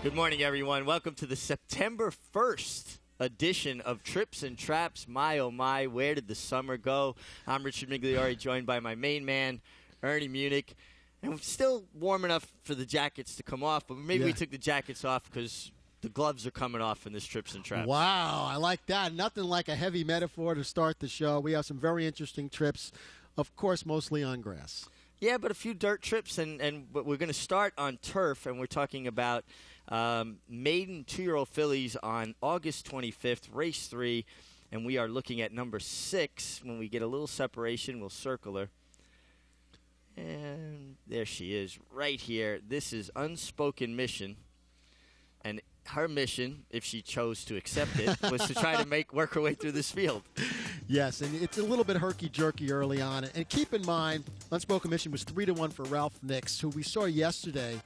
Good morning, everyone. Welcome to the September 1st edition of Trips and Traps. My, oh my, where did the summer go? I'm Richard Migliore, joined by my main man, Ernie Munick. And we're still warm enough for the jackets to come off, but maybe we took the jackets off because the gloves are coming off in this Trips and Traps. Wow, I like that. Nothing like a heavy metaphor to start the show. We have some very interesting trips, of course, mostly on grass. Yeah, but a few dirt trips, and we're going to start on turf, and we're talking about maiden 2-year-old fillies on August 25th, race 3, and we are looking at number 6. When we get a little separation, we'll circle her. And there she is, right here. This is Unspoken Mission, and her mission, if she chose to accept it, was to try to work her way through this field. Yes, and it's a little bit herky-jerky early on. And keep in mind, Unspoken Mission was 3-1 for Ralph Nix, who we saw yesterday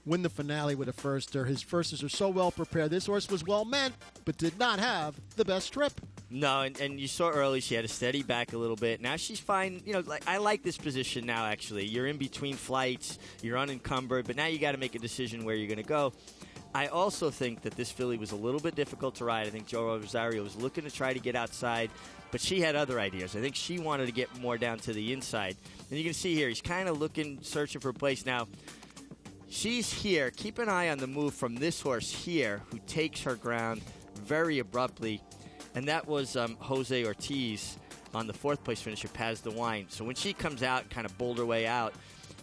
win the finale with a firster. His firsters are so well prepared. This horse was well meant, but did not have the best trip. No, and you saw early she had to steady back a little bit. Now she's fine. You know, like I like this position now, actually. You're in between flights. You're unencumbered, but now you got to make a decision where you're going to go. I also think that this filly was a little bit difficult to ride. I think Joe Rosario was looking to try to get outside, but she had other ideas. I think she wanted to get more down to the inside. And you can see here, he's kind of looking, searching for a place. Now, she's here. Keep an eye on the move from this horse here, who takes her ground very abruptly. And that was Jose Ortiz on the 4th place finisher, Paz the Wine. So when she comes out and kind of bowled her way out,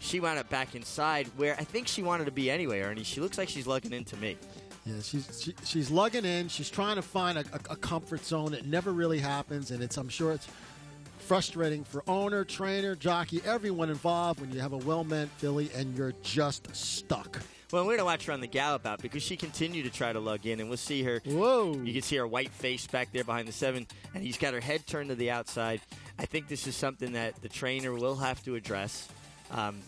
she wound up back inside where I think she wanted to be anyway, Ernie. She looks like she's lugging into me. Yeah, she's lugging in. She's trying to find a comfort zone. It never really happens, and I'm sure it's frustrating for owner, trainer, jockey, everyone involved when you have a well-meant filly and you're just stuck. Well, we're going to watch her on the gallop out because she continued to try to lug in, and we'll see her. Whoa. You can see her white face back there behind the 7, and he's got her head turned to the outside. I think this is something that the trainer will have to address.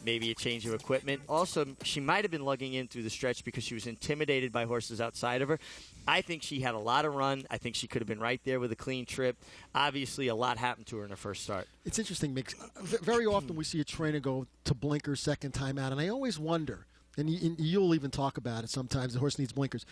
Maybe a change of equipment. Also, she might have been lugging in through the stretch because she was intimidated by horses outside of her. I think she had a lot of run. I think she could have been right there with a clean trip. Obviously, a lot happened to her in her first start. It's interesting, Mick. Very often we see a trainer go to blinkers second time out, and I always wonder, and you'll even talk about it sometimes, the horse needs blinkers.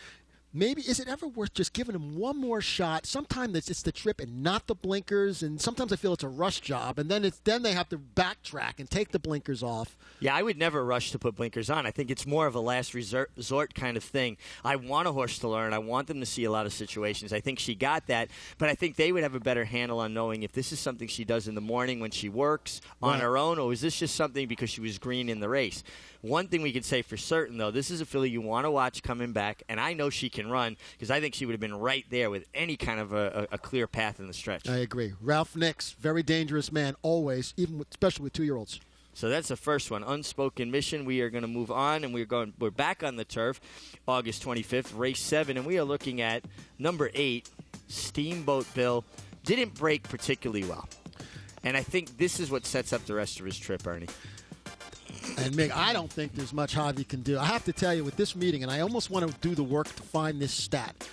Maybe, is it ever worth just giving him one more shot? Sometimes it's the trip and not the blinkers, and sometimes I feel it's a rush job, and then they have to backtrack and take the blinkers off. Yeah, I would never rush to put blinkers on. I think it's more of a last resort kind of thing. I want a horse to learn. I want them to see a lot of situations. I think she got that, but I think they would have a better handle on knowing if this is something she does in the morning when she works on her own, or is this just something because she was green in the race. One thing we can say for certain, though, this is a filly you want to watch coming back, and I know she can run because I think she would have been right there with any kind of a clear path in the stretch. I agree. Ralph Nix, very dangerous man, always, especially with 2-year-olds. So that's the first one, Unspoken Mission. We are going to move on, and we're back on the turf, August 25th, race 7, and we are looking at number 8, Steamboat Bill. Didn't break particularly well, and I think this is what sets up the rest of his trip, Ernie. And, Mick, I don't think there's much Javi can do. I have to tell you, with this meeting, and I almost want to do the work to find this stat.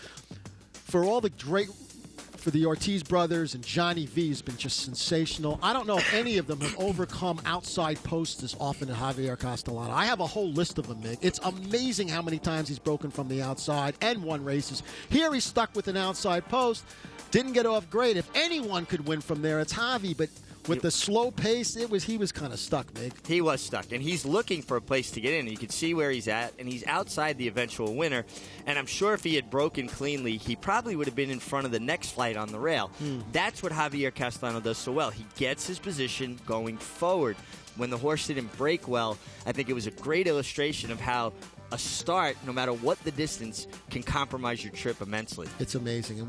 For the Ortiz brothers and Johnny V has been just sensational. I don't know if any of them have overcome outside posts as often as Javier Castellano. I have a whole list of them, Mick. It's amazing how many times he's broken from the outside and won races. Here he's stuck with an outside post. Didn't get off great. If anyone could win from there, it's Javi, but with the slow pace, he was kind of stuck, Mick. He was stuck, and he's looking for a place to get in. You can see where he's at, and he's outside the eventual winner. And I'm sure if he had broken cleanly, he probably would have been in front of the next flight on the rail. That's what Javier Castellano does so well. He gets his position going forward. When the horse didn't break well, I think it was a great illustration of how a start, no matter what the distance, can compromise your trip immensely. It's amazing, and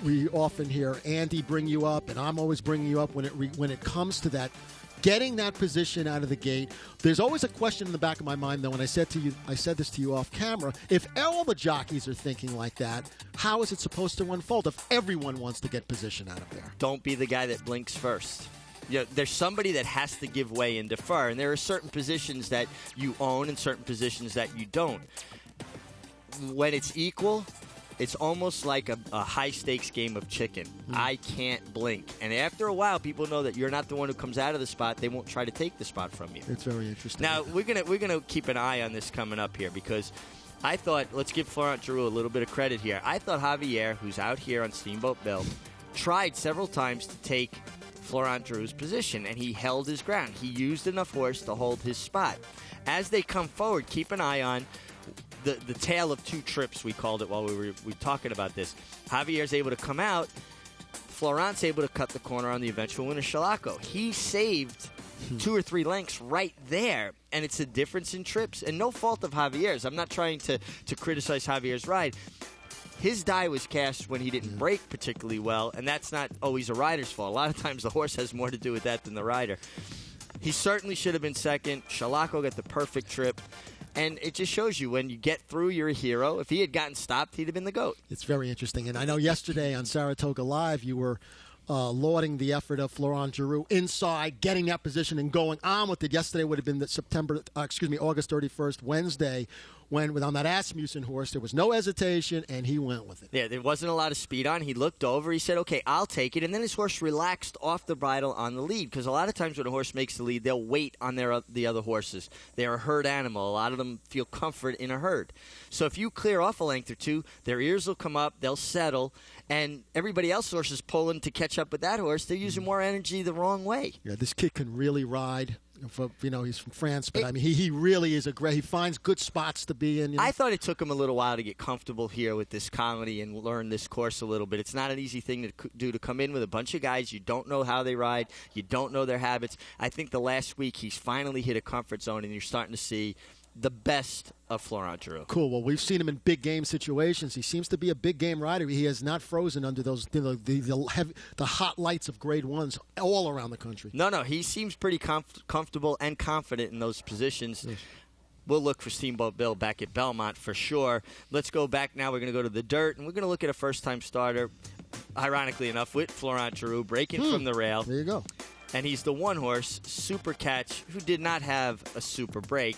we often hear Andy bring you up, and I'm always bringing you up when it comes to that, getting that position out of the gate. There's always a question in the back of my mind, though, and I said this to you off camera. If all the jockeys are thinking like that, how is it supposed to unfold if everyone wants to get position out of there? Don't be the guy that blinks first. You know, there's somebody that has to give way and defer, and there are certain positions that you own and certain positions that you don't. When it's equal, it's almost like a high-stakes game of chicken. I can't blink. And after a while, people know that you're not the one who comes out of the spot. They won't try to take the spot from you. It's very interesting. Now, we're gonna keep an eye on this coming up here because I thought, let's give Florent Geroux a little bit of credit here. I thought Javier, who's out here on Steamboat Bill, tried several times to take Florent Geroux's position, and he held his ground. He used enough horse to hold his spot. As they come forward, keep an eye on the tale of two trips, we called it while we were talking about this. Javier's able to come out. Florent's able to cut the corner on the eventual winner, Chalaco. He saved 2 or 3 lengths right there, and it's a difference in trips, and no fault of Javier's. I'm not trying to criticize Javier's ride. His die was cast when he didn't break particularly well, and that's not always a rider's fault. A lot of times the horse has more to do with that than the rider. He certainly should have been second. Chalaco got the perfect trip. And it just shows you when you get through, you're a hero. If he had gotten stopped, he'd have been the GOAT. It's very interesting. And I know yesterday on Saratoga Live, you were lauding the effort of Florent Geroux inside, getting that position and going on with it. Yesterday would have been the August 31st, Wednesday, when on that Asmussen horse, there was no hesitation, and he went with it. Yeah, there wasn't a lot of speed on. He looked over. He said, okay, I'll take it. And then his horse relaxed off the bridle on the lead, because a lot of times when a horse makes the lead, they'll wait on the other horses. They're a herd animal. A lot of them feel comfort in a herd. So if you clear off a length or two, their ears will come up, they'll settle, and everybody else's horse is pulling to catch up with that horse. They're using more energy the wrong way. Yeah, this kid can really ride. He's from France, but he really is he finds good spots to be in. I thought it took him a little while to get comfortable here with this colony and learn this course a little bit. It's not an easy thing to do, to come in with a bunch of guys. You don't know how they ride. You don't know their habits. I think the last week he's finally hit a comfort zone, and you're starting to see the best of Florent Geroux. Cool. Well, we've seen him in big game situations. He seems to be a big game rider. He has not frozen under those the hot lights of grade ones all around the country. No, he seems pretty comfortable and confident in those positions. Yes. We'll look for Steamboat Bill back at Belmont for sure. Let's go back now. We're going to go to the dirt, and we're going to look at a first-time starter, ironically enough, with Florent Geroux breaking from the rail. There you go. And he's the one horse, Super Catch, who did not have a super break.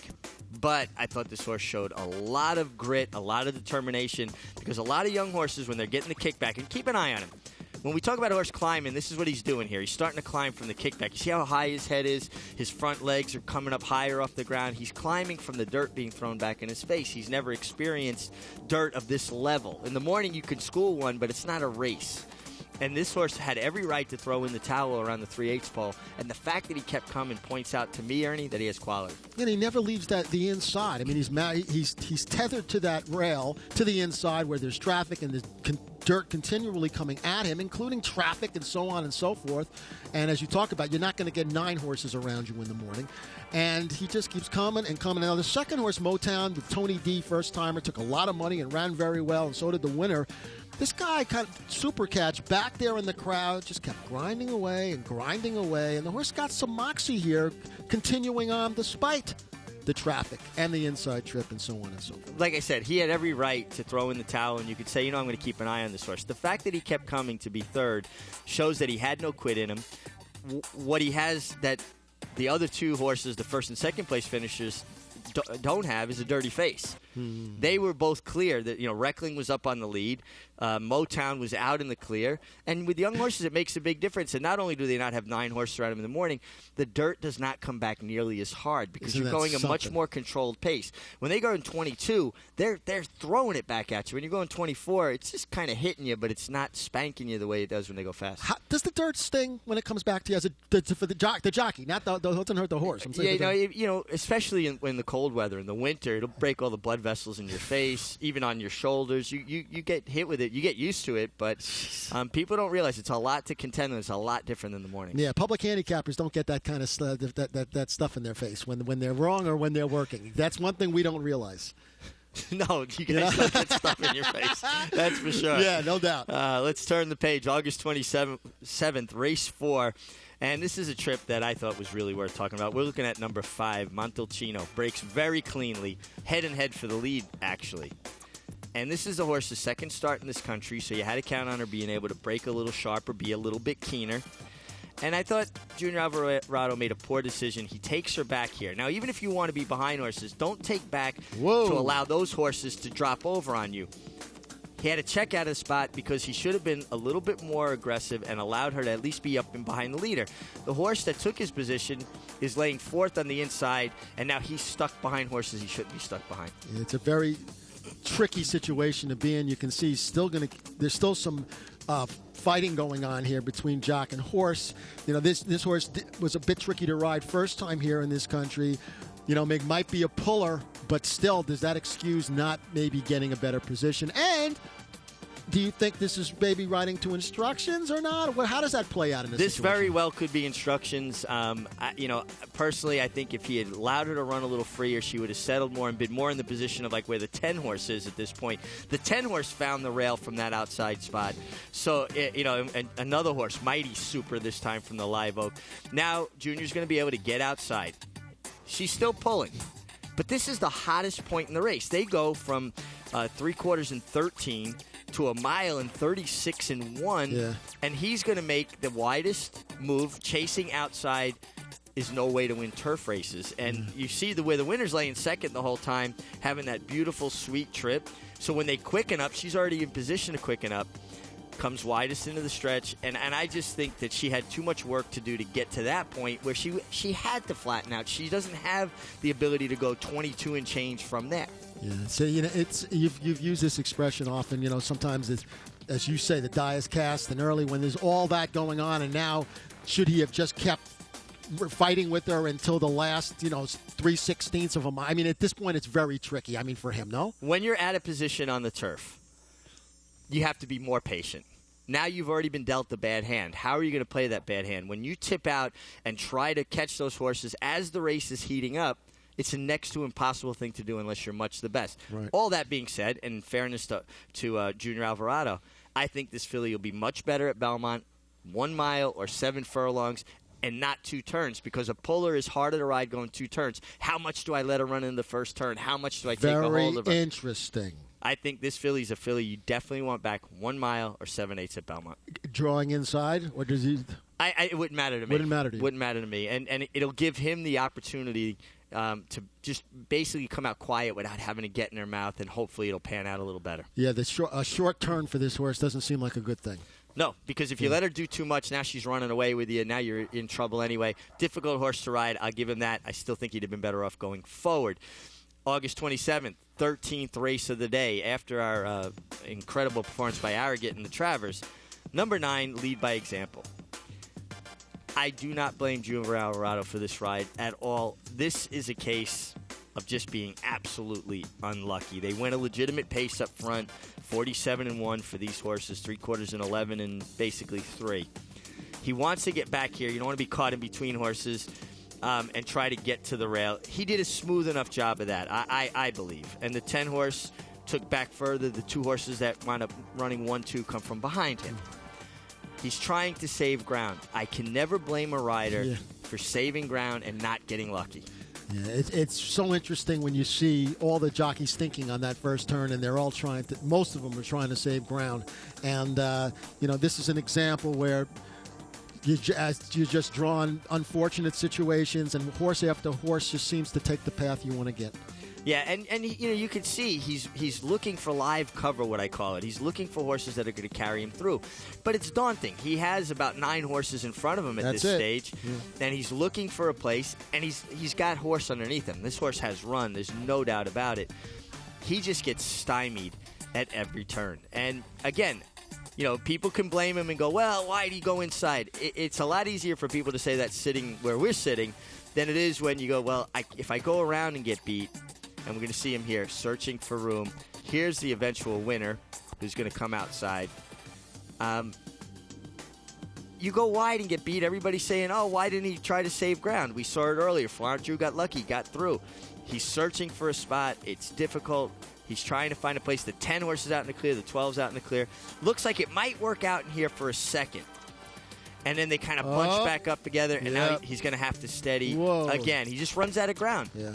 But I thought this horse showed a lot of grit, a lot of determination, because a lot of young horses, when they're getting the kickback, and keep an eye on him. When we talk about a horse climbing, this is what he's doing here. He's starting to climb from the kickback. You see how high his head is? His front legs are coming up higher off the ground. He's climbing from the dirt being thrown back in his face. He's never experienced dirt of this level. In the morning, you can school one, but it's not a race. And this horse had every right to throw in the towel around the 3/8 pole. And the fact that he kept coming points out to me, Ernie, that he has quality. And he never leaves the inside. I mean, he's tethered to that rail to the inside where there's traffic and there's dirt continually coming at him, including traffic and so on and so forth. And as you talk about, you're not going to get 9 horses around you in the morning. And he just keeps coming and coming. Now, the second horse, Motown, with Tony D, first-timer, took a lot of money and ran very well, and so did the winner. This guy, kind of Super Catch, back there in the crowd, just kept grinding away, and the horse got some moxie here, continuing on despite the traffic and the inside trip and so on and so forth. Like I said, he had every right to throw in the towel, and you could say, I'm going to keep an eye on this horse. The fact that he kept coming to be third shows that he had no quit in him. What he has that the other 2 horses, the first and second place finishers, don't have is a dirty face. They were both clear that, Reckling was up on the lead. Motown was out in the clear. And with young horses, it makes a big difference. And not only do they not have 9 horses around them in the morning, the dirt does not come back nearly as hard because you're going a much more controlled pace. When they go in 22, they're throwing it back at you. When you go in 24, it's just kind of hitting you, but it's not spanking you the way it does when they go fast. Does the dirt sting when it comes back to you for the jockey? Not it doesn't hurt the horse. I'm saying especially in the cold weather, in the winter, it'll break all the blood vessels in your face, even on your shoulders. You get hit with it. You get used to it, but people don't realize it's a lot to contend with. It's a lot different than the morning. Yeah, public handicappers don't get that kind of that stuff in their face when they're wrong or when they're working. That's one thing we don't realize. No, you guys don't get stuff in your face. That's for sure. Yeah, no doubt. Let's turn the page. August 27th, race 4. And this is a trip that I thought was really worth talking about. We're looking at number 5, Montalcino. Breaks very cleanly, head and head for the lead, actually. And this is a horse's second start in this country, so you had to count on her being able to break a little sharper, be a little bit keener. And I thought Junior Alvarado made a poor decision. He takes her back here. Now, even if you want to be behind horses, don't take back to allow those horses to drop over on you. He had to check out of the spot because he should have been a little bit more aggressive and allowed her to at least be up and behind the leader. The horse that took his position is laying 4th on the inside, and now he's stuck behind horses he shouldn't be stuck behind. It's a very tricky situation to be in. You can see there's still some fighting going on here between jock and horse. This horse was a bit tricky to ride first time here in this country. Mig might be a puller, but still, does that excuse not maybe getting a better position? And do you think this is maybe riding to instructions or not? How does that play out in this situation? Very well could be instructions. Personally, I think if he had allowed her to run a little freer, she would have settled more and been more in the position of like where the 10 horse is at this point. The 10 horse found the rail from that outside spot. So, and another horse, Mighty Super this time from the Live Oak. Now, Junior's going to be able to get outside. She's still pulling. But this is the hottest point in the race. They go from 3/4 and 13 to a mile and 36 and 1, and he's going to make the widest move. Chasing outside is no way to win turf races. And you see where the winner's laying second the whole time, having that beautiful, sweet trip. So when they quicken up, she's already in position to quicken up, comes widest into the stretch. And I just think that she had too much work to do to get to that point where she had to flatten out. She doesn't have the ability to go 22 and change from there. Yeah, so you've used this expression often. Sometimes it's, as you say, the die is cast and early when there's all that going on, and now should he have just kept fighting with her until the last 3/16 of a mile? I mean, at this point, it's very tricky. I mean, for him, no. When you're at a position on the turf, you have to be more patient. Now you've already been dealt the bad hand. How are you going to play that bad hand? When you tip out and try to catch those horses as the race is heating up, it's a next to impossible thing to do unless you're much the best. Right. All that being said, and in fairness to Junior Alvarado, I think this filly will be much better at Belmont, 1 mile or 7 furlongs, and not 2 turns, because a puller is harder to ride going 2 turns. How much do I let her run in the first turn? How much do I take a hold of her? Very interesting. I think this filly's a filly you definitely want back 1 mile or 7/8 at Belmont. Drawing inside? Or does he? It wouldn't matter to me. Wouldn't matter to you. Wouldn't matter to me. And it'll give him the opportunity to just basically come out quiet without having to get in her mouth, and hopefully it'll pan out a little better. Yeah, a short turn for this horse doesn't seem like a good thing. No, because if you let her do too much, now she's running away with you. Now you're in trouble anyway. Difficult horse to ride. I'll give him that. I still think he'd have been better off going forward. August 27th, 13th race of the day after our incredible performance by Arrogant in the Travers. Number 9, Lead by Example. I do not blame Junior Alvarado for this ride at all. This is a case of just being absolutely unlucky. They went a legitimate pace up front, 47 and 1 for these horses, 3/4 and 11 and basically 3. He wants to get back here. You don't want to be caught in between horses and try to get to the rail. He did a smooth enough job of that, I believe. And the 10 horse took back further. The 2 horses that wound up running 1-2 come from behind him. He's trying to save ground. I can never blame a rider for saving ground and not getting lucky. Yeah, it's so interesting when you see all the jockeys thinking on that first turn, and they're all most of them are trying to save ground. And, this is an example where you're just drawn unfortunate situations, and horse after horse just seems to take the path you want to get. Yeah, and you can see he's looking for live cover, what I call it. He's looking for horses that are going to carry him through. But it's daunting. He has about 9 horses in front of him at this stage, and he's looking for a place, and he's got horse underneath him. This horse has run. There's no doubt about it. He just gets stymied at every turn. And, again, people can blame him and go, well, why did he go inside? It's a lot easier for people to say that sitting where we're sitting than it is when you go, well, if I go around and get beat, and we're going to see him here searching for room. Here's the eventual winner who's going to come outside. You go wide and get beat. Everybody's saying, oh, why didn't he try to save ground? We saw it earlier. Florent Drew got lucky, got through. He's searching for a spot. It's difficult. He's trying to find a place. The 10 horses out in the clear, the 12's out in the clear. Looks like it might work out in here for a second. And then they kind of bunch back up together, and now he's going to have to steady again. He just runs out of ground. Yeah.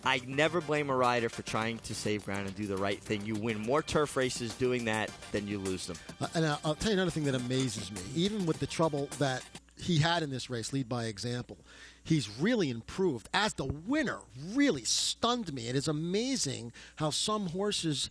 I never blame a rider for trying to save ground and do the right thing. You win more turf races doing that than you lose them. And I'll tell you another thing that amazes me. Even with the trouble that he had in this race, Lead by Example, he's really improved. As the winner, really stunned me. It is amazing how some horses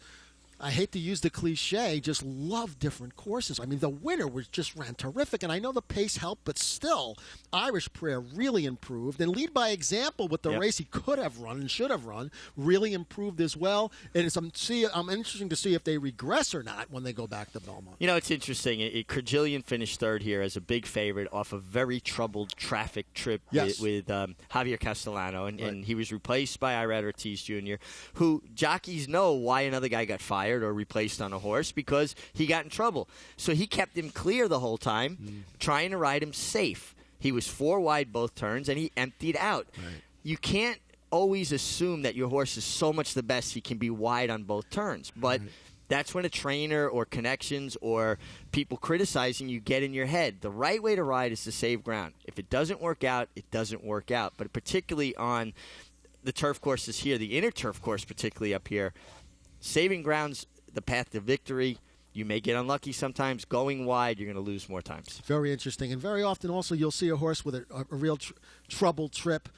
I hate to use the cliche, just love different courses. I mean, the winner just ran terrific, and I know the pace helped, but still, Irish Prayer really improved. And lead by example with the race he could have run and should have run really improved as well. And I'm interested to see if they regress or not when they go back to Belmont. You know, it's interesting. Kerjillian finished third here as a big favorite off a very troubled traffic trip with Javier Castellano, and he was replaced by Irad Ortiz Jr., who jockeys know why another guy got fired or replaced on a horse, because he got in trouble. So he kept him clear the whole time, trying to ride him safe. He was 4 wide both turns, and he emptied out. Right. You can't always assume that your horse is so much the best he can be wide on both turns. But that's when a trainer or connections or people criticizing you get in your head. The right way to ride is to save ground. If it doesn't work out, it doesn't work out. But particularly on the turf courses here, the inner turf course particularly up here, saving ground's the path to victory. You may get unlucky sometimes. Going wide, you're going to lose more times. Very interesting. And very often also you'll see a horse with a real troubled trip,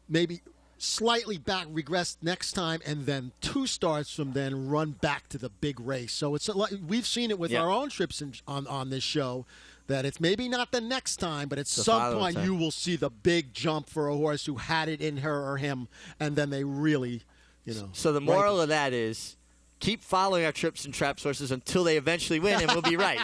maybe slightly back, regress next time, and then 2 starts from then run back to the big race. So it's we've seen it with our own trips on this show, that it's maybe not the next time, but at some point you will see the big jump for a horse who had it in her or him, and then they really... So the moral of that is keep following our trips and traps horses until they eventually win, and we'll be right.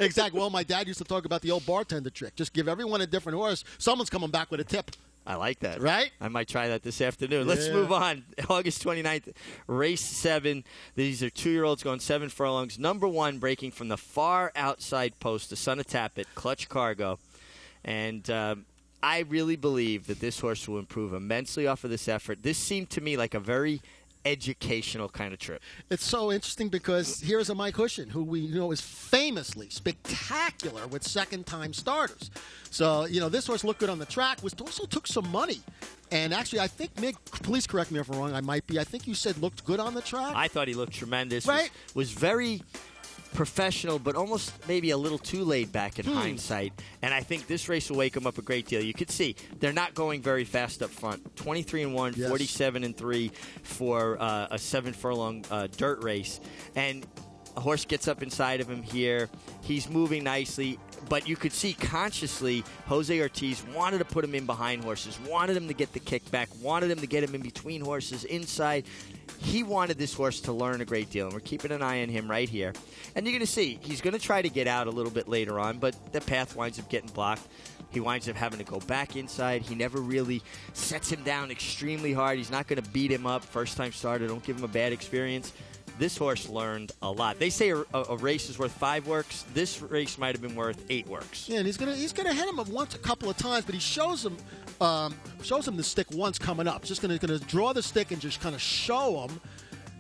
Exactly. Well, my dad used to talk about the old bartender trick. Just give everyone a different horse. Someone's coming back with a tip. I like that. Right? I might try that this afternoon. Let's move on. August 29th, race 7. These are 2-year-olds going 7 furlongs. Number 1 breaking from the far outside post, the Son of Tappet, Clutch Cargo. And I really believe that this horse will improve immensely off of this effort. This seemed to me like a very educational kind of trip. It's so interesting because here's a Mike Hushin, who we know is famously spectacular with second-time starters. So, this horse looked good on the track, also took some money. And actually, I think, Mick, please correct me if I'm wrong, I think you said looked good on the track? I thought he looked tremendous. Right? Was very professional, but almost maybe a little too laid back in hindsight. And I think this race will wake him up a great deal. You could see they're not going very fast up front. 23-1, 47-3 for a 7-furlong dirt race. And a horse gets up inside of him here. He's moving nicely. But you could see consciously Jose Ortiz wanted to put him in behind horses, wanted him to get the kickback, wanted him to get him in between horses, inside. He wanted this horse to learn a great deal, and we're keeping an eye on him right here. And you're going to see, he's going to try to get out a little bit later on, but the path winds up getting blocked. He winds up having to go back inside. He never really sets him down extremely hard. He's not going to beat him up. First-time starter, don't give him a bad experience. This horse learned a lot. They say a race is worth 5 works. This race might have been worth 8 works. Yeah, and he's gonna hit him a couple of times, but he shows him the stick once coming up. Just gonna draw the stick and just kind of show him,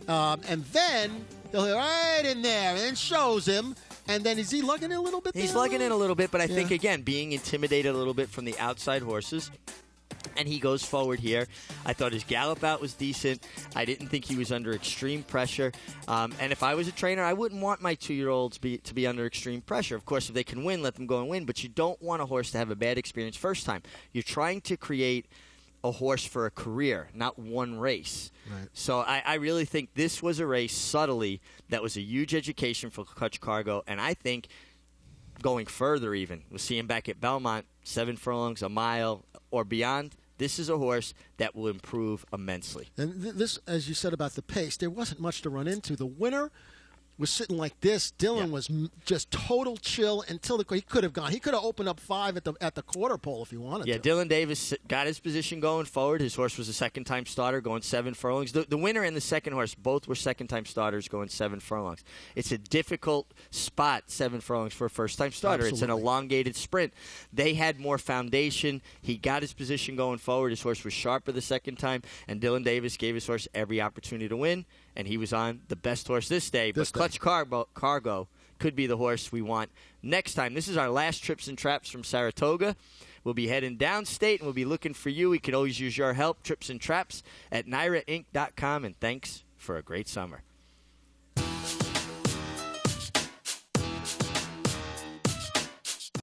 and then he'll hit right in there and then shows him. And then is he lugging it a little bit? He's lugging in a little bit, but I think again being intimidated a little bit from the outside horses. And he goes forward here. I thought his gallop out was decent. I didn't think he was under extreme pressure. And if I was a trainer, I wouldn't want my 2-year-olds to be under extreme pressure. Of course, if they can win, let them go and win. But you don't want a horse to have a bad experience first time. You're trying to create a horse for a career, not one race. Right. So I really think this was a race subtly that was a huge education for Clutch Cargo. And I think going further even, we'll see him back at Belmont, 7 furlongs, a mile, or beyond. This is a horse that will improve immensely. And this, as you said about the pace, there wasn't much to run into. The winner was sitting like this. Dylan was just total chill until he could have gone. He could have opened up 5 at the quarter pole if he wanted to. Yeah, Dylan Davis got his position going forward. His horse was a second-time starter going 7 furlongs. The winner and the second horse both were second-time starters going 7 furlongs. It's a difficult spot, 7 furlongs for a first-time starter. Absolutely. It's an elongated sprint. They had more foundation. He got his position going forward. His horse was sharper the second time, and Dylan Davis gave his horse every opportunity to win. And he was on the best horse this day. But Clutch Cargo could be the horse we want next time. This is our last trips and traps from Saratoga. We'll be heading downstate, and we'll be looking for you. We can always use your help. Trips and traps at NYRAInc.com. And thanks for a great summer.